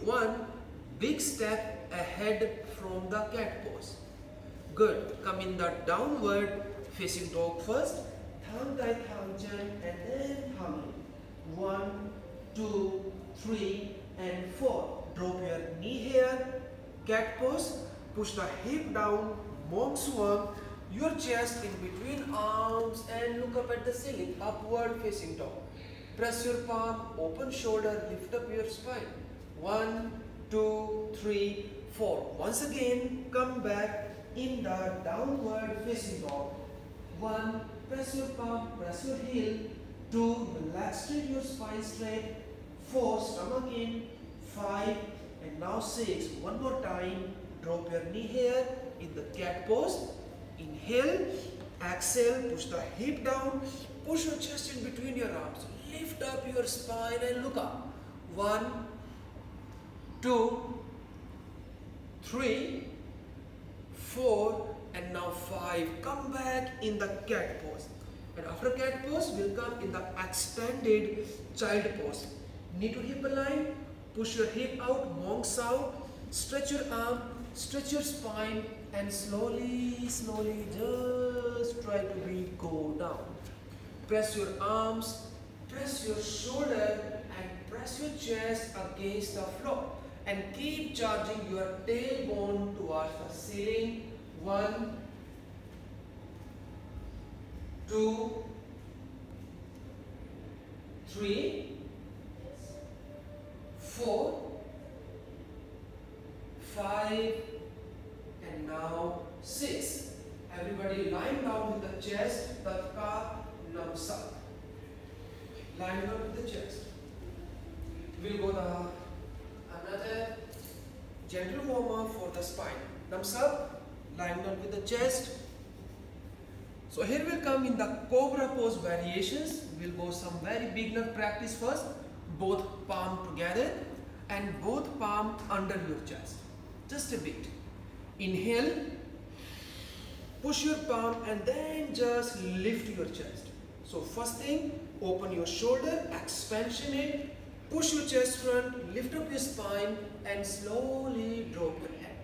one big step ahead from the cat pose. Good. Come in the downward facing dog first. Thumb tai thumb chin and then thumb in. 1, 2, 3 and 4. Drop your knee here. Cat pose. Push the hip down. Monk swan. Your chest in between arms and look up at the ceiling. Upward facing dog. Press your palm. Open shoulder. Lift up your spine. 1, 2, 3, 4. Once again, come back in the downward facing dog. 1, press your palm, press your heel. 2, relax straight your spine straight. 4, stomach in. 5, and now 6. One more time, drop your knee here in the cat pose. Inhale, exhale, push the hip down, push your chest in between your arms. Lift up your spine and look up. 1, 2, 3, 4 and now 5. Come back in the cat pose. And after cat pose, we'll come in the extended child pose. Knee to hip align, push your hip out, monks out, stretch your arm, stretch your spine and slowly just try to go down. Press your arms, press your shoulder and press your chest against the floor. And keep charging your tailbone towards the ceiling. 1, 2, 3, 4, 5, and now 6. Everybody lying down with the chest, Tatka Namsak. Lying down with the chest. We'll go another gentle warm-up for the spine. Thumbs up, lying down with the chest. So here we'll come in the cobra pose variations. We'll go some very beginner practice first. Both palm together and both palm under your chest. Just a bit. Inhale, push your palm and then just lift your chest. So first thing, open your shoulder, expansion it. Push your chest front, lift up your spine and slowly drop your head.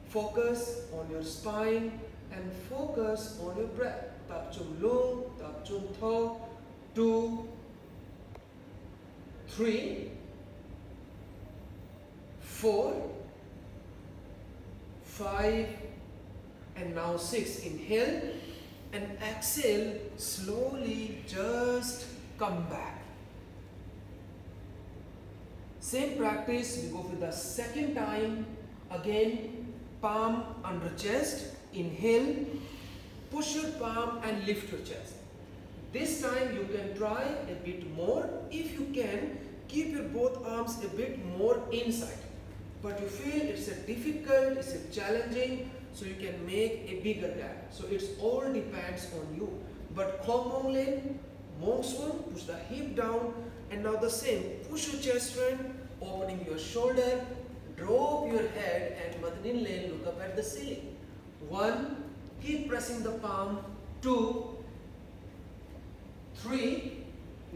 Focus on your spine and focus on your breath. Tap chung lung, tap chung tho. 2, 3, 4, 5 and now 6. Inhale and exhale, slowly just come back. Same practice, we go for the second time. Again, palm under chest. Inhale, push your palm and lift your chest. This time you can try a bit more. If you can, keep your both arms a bit more inside. But you feel it's a difficult, it's a challenging, so you can make a bigger gap. So it's all depends on you. But Khom Mong Len, Mong Swan, push the hip down. And now the same, push your chest front, opening your shoulder, drop your head and Madinin Lane, look up at the ceiling. 1, keep pressing the palm. 2, 3,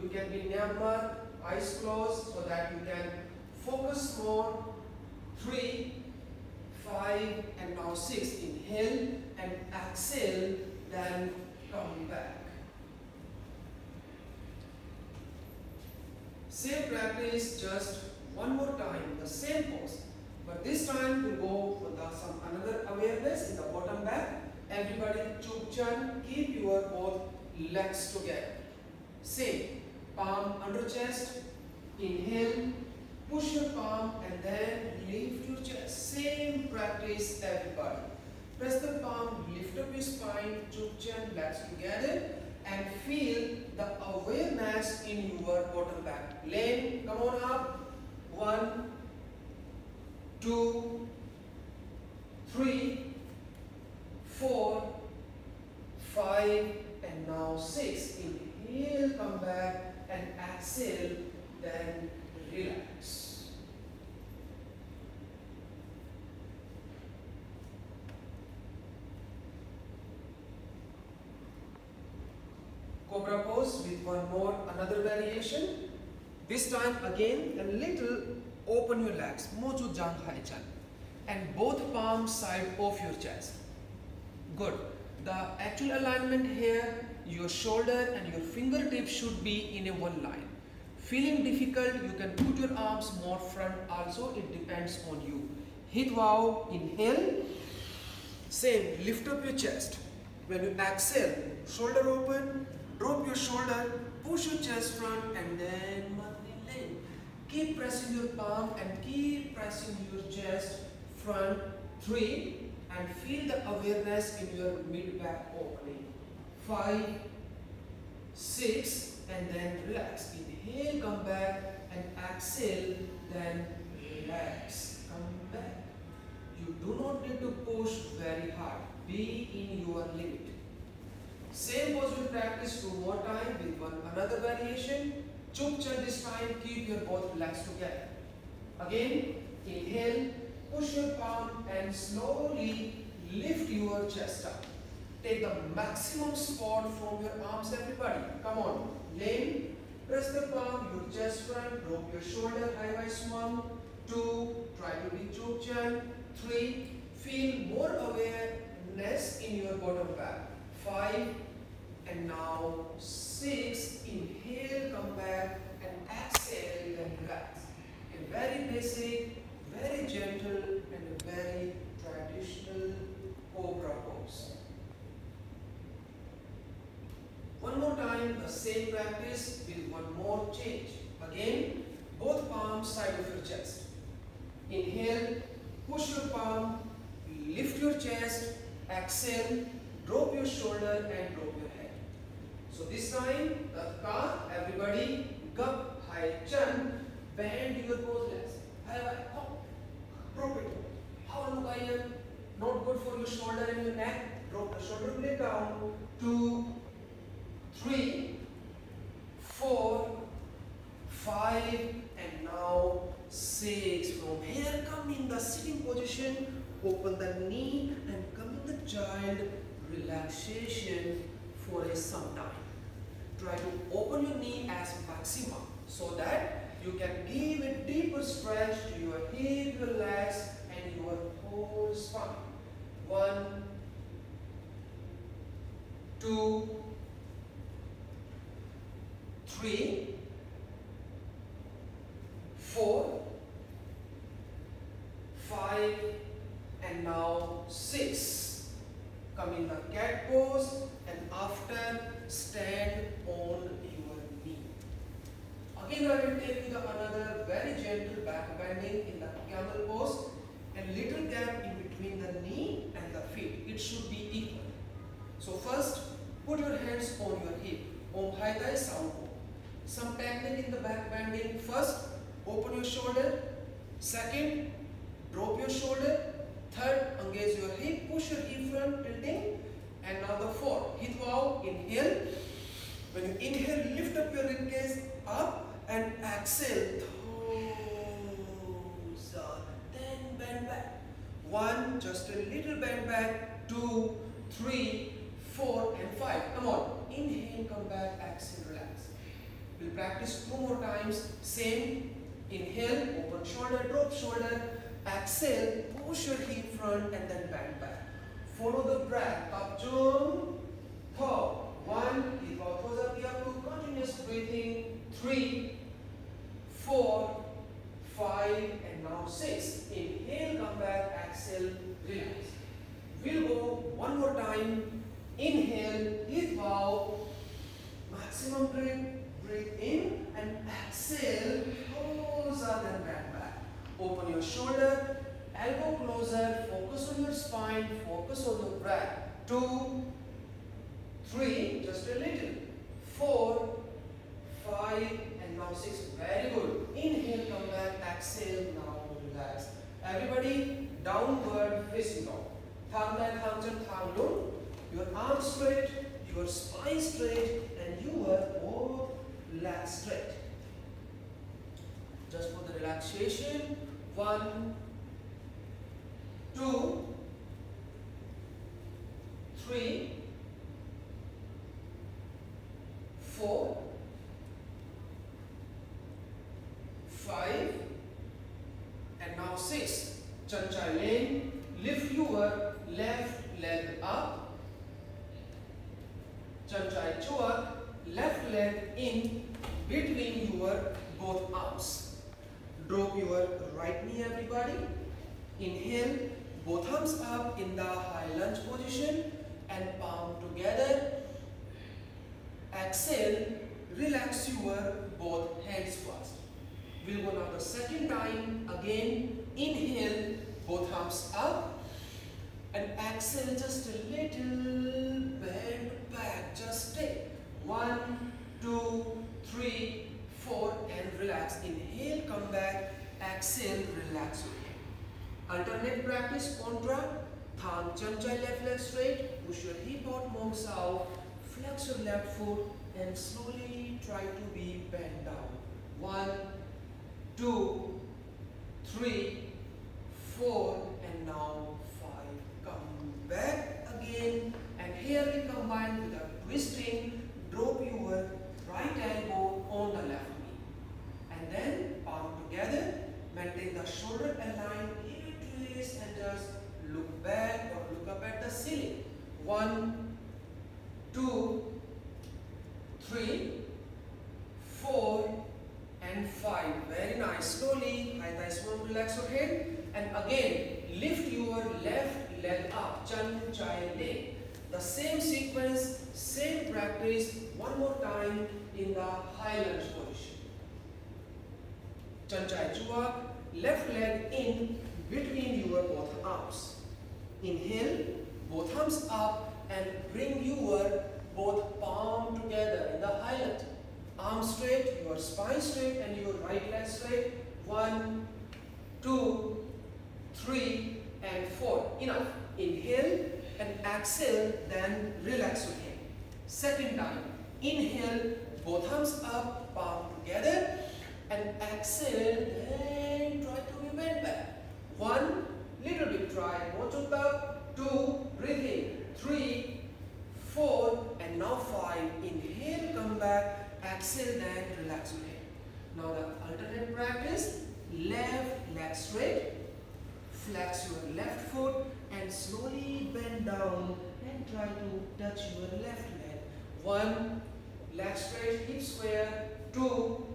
you can be Myanmar, eyes closed so that you can focus more. 3, 5 and now 6. Inhale and exhale, then come back. Same practice, just one more time, the same pose. But this time we'll go for some another awareness in the bottom back. Everybody chuk chan, keep your both legs together. Same, palm under chest. Inhale, push your palm and then lift your chest. Same practice everybody. Press the palm, lift up your spine, chuk chan, legs together. And feel the awareness in your bottom back. Lane, come on up. 1, 2, 3, 4, 5, and now 6. Inhale, come back, and exhale, then relax. Cobra pose with one more, another variation. This time again a little open your legs, moju jang hai chan, and both palms side of your chest. Good. The actual alignment here, your shoulder and your fingertips should be in a one line. Feeling difficult, you can put your arms more front also, it depends on you. Hit wow, inhale. Same, lift up your chest. When you exhale, shoulder open, drop your shoulder, push your chest front and then lean. Keep pressing your palm and keep pressing your chest front. 3 and feel the awareness in your mid-back opening. 5, 6 and then relax. Inhale, come back and exhale, then relax. Come back. You do not need to push very hard. Be in your limit. Same pose will practice 2 more times with another variation. Chup chan this time, keep your both legs together. Again, inhale, push your palm and slowly lift your chest up. Take the maximum support from your arms, everybody. Come on, lean, press the palm, your chest front, drop your shoulder, high rise 1, 2, try to be chup chan. 3, feel more awareness in your bottom back. 5 and now 6, inhale, come back and exhale, then relax. A very basic, very gentle and a very traditional cobra pose. One more time, the same practice with one more change. Again, both palms side of your chest. Inhale, push your palm, lift your chest, exhale, drop your shoulder and drop your head. So this time, Tatka, everybody, gup, high chan, bend your both legs. Drop it. How look I am? Not good for your shoulder and your neck. Drop the shoulder blade down. 2, 3, 4, 5 and now 6. From here come in the sitting position. Open the knee and come in the child relaxation for some time. Try to open your knee as maximum so that you can give a deeper stretch to your hip, your legs and your whole spine. 1, 2, 3, 4, 5 and now 6. Come in the cat pose and after stand on your knee. Again I will take you the another very gentle back bending in the camel pose and little gap in between the knee and the feet. It should be equal. So first put your hands on your hip. Om Hai Dai Sound. Some technique in the back bending. First open your shoulder. Second drop your shoulder. Third, engage your hip, push your hip front, tilting. And now the fourth, hit wow, inhale. When you inhale, lift up your ribcage up and exhale. Then bend back. 1, just a little bend back. 2, 3, 4 and 5. Come on. Inhale, come back, exhale, relax. We'll practice 2 more times. Same. Inhale, open shoulder, drop shoulder. Exhale, push your hip front and then bend back. Follow the breath. Up jump. 1, hip out toes up, continuous breathing. 3, 4, 5 and now 6. Inhale, come back, exhale, relax. We'll go one more time. Inhale, hip bow, maximum breathe in and exhale, toes up and bend back. Open your shoulder, elbow closer, focus on your spine, focus on your breath. 2, 3, just a little. 4, 5 and now 6. Very good. Inhale, come back, exhale, now relax. Everybody, downward facing dog. Thang dai thang chan thang lung. Your arms straight, your spine straight and your both legs straight. Just for the relaxation. 1, 2, 3, 4, 5, 6. Chanchai lane. Lift your left leg up. Chanchai chuak. Left leg in between your both arms. Drop your right knee, everybody. Inhale, both arms up in the high lunge position and palm together. Exhale, relax your both hands first. We'll go now the second time. Again, inhale, both arms up. And exhale just a little, bend back, just stay. 1, 2, 3, 4 and relax. Inhale, come back, exhale, relax your hand. Alternate practice, contra. Thang chanchai, left leg straight, push your hip out, monks out, flex your left foot and slowly try to be bent down. 1, 2, 3, 4 and now 5. Come back again and here we combine with a twisting. Drop your right elbow on the left knee and then palm together. Maintain the shoulder aligned. Here twist and just look back or look up at the ceiling. 1, 2, 3, 4 and 5. Very nice. Slowly, high thighs won't relax your head. And again, lift your left leg up. Chanchai lane. The same sequence, same practice, one more time in the high lunge position. Chanchai chuak, left leg in between your both arms. Inhale, both arms up and bring your both palm together in the high lunge. Arm straight, your spine straight and your right leg straight. 1, 2, 3 and 4. Enough. Inhale and exhale, then relax your hand. Second time. Inhale, both arms up, palm together and exhale, then try to be bent back. 1, little bit try, mochuk up. 2, breathe in. 3, 4 and now 5. Inhale, come back, exhale, then relax your hand. Now the alternate practice, left leg straight, flex your left foot and slowly bend down and try to touch your left leg. 1, leg straight, hip square. 2,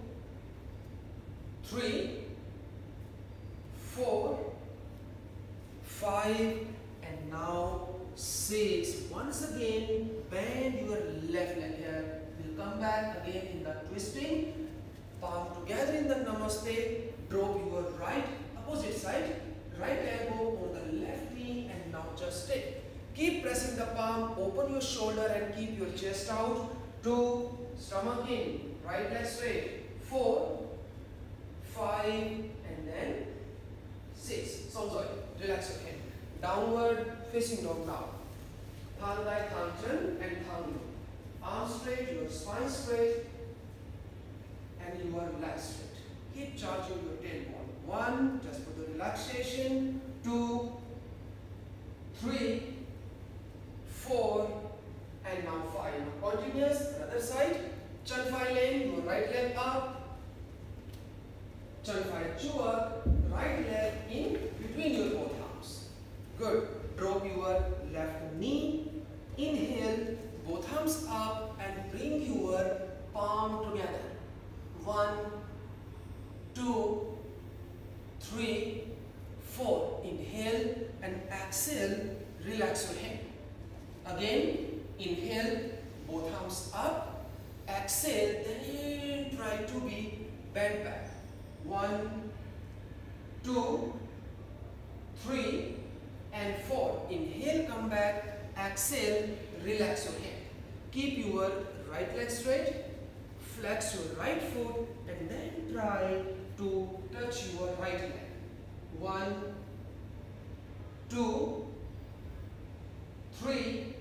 3, 4, 5 and now 6. Once again, bend your left leg here. We'll come back again in the twisting. Palm together in the namaste. Drop your right opposite side. Right elbow on the left knee and now just stay. Keep pressing the palm, open your shoulder and keep your chest out. 2, stomach in, right leg straight. 4, 5 and then 6. Somzoi, relax your hand. Downward facing dog now. Thang dai thang chen and thang lu. Arm straight, your spine straight and your leg straight. Keep charging your tailbone. 1, just for the relaxation. 2, 3, 4 and now 5. Continuous, other side. Chanchai lane, your right leg up. Chanchai chuak, right leg in between your both arms. Good. Drop your left knee. Inhale, both arms up and bring your palm together. 1, 2, 3, 4. Inhale and exhale, relax your hand. Again, inhale, both arms up. Exhale, then try to be bent back. 1, 2, 3 and 4. Inhale, come back. Exhale, relax your hand. Keep your right leg straight. Flex your right foot and then try to touch your right leg. 1, 2, 3,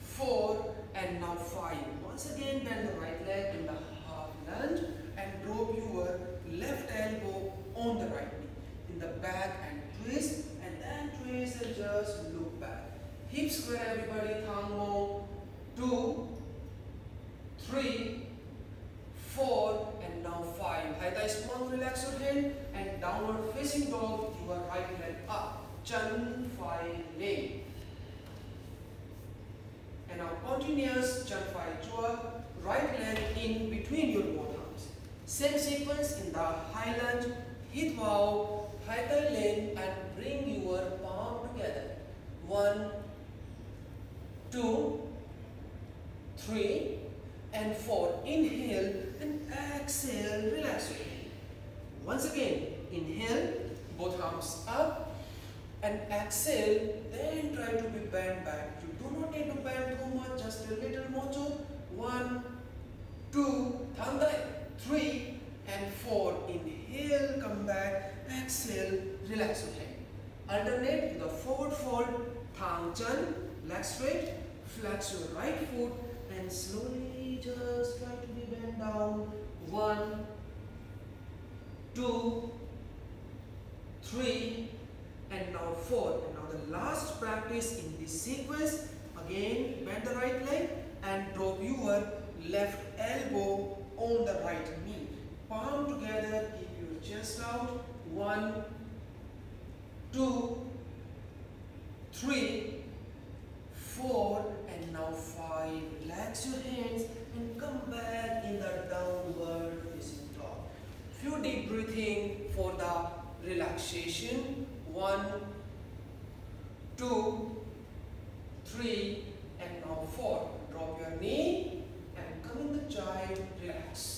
4 and now 5. Once again, bend the right leg in the half lunge and drop your left elbow on the right knee in the back and twist and then twist and just look back. Hip square, everybody. Thang mo. 2, 3, 4 and now 5. High thighs, palm, relax your hand and and downward facing dog, your right leg up. Chan Phai Leng. And now continuous Chan Phai Chua, right leg in between your both arms. Same sequence in the high lunge, hit bow, high thigh length and bring your palm together. 1, 2, 3 and 4. Inhale and exhale, relax your hand. Once again, inhale, both arms up and exhale, then try to be bent back. You do not need to bend too much, just a little mocho. 1, 2, thandai, 3 and 4. Inhale, come back, exhale, relax your hand. Alternate with the forward fold, thang chan, leg straight, flex your right foot and slowly just try to be bent down. 1, 2, 3 and now 4. And now the last practice in this sequence, again bend the right leg and drop your left elbow on the right knee. Palm together, keep your chest out. 1, 2, 3, 4 and now 5. Relax your hands and come back in the downward facing dog. Few deep breathing for the relaxation. 1, 2, 3 and now 4. Drop your knee and come in the child, relax.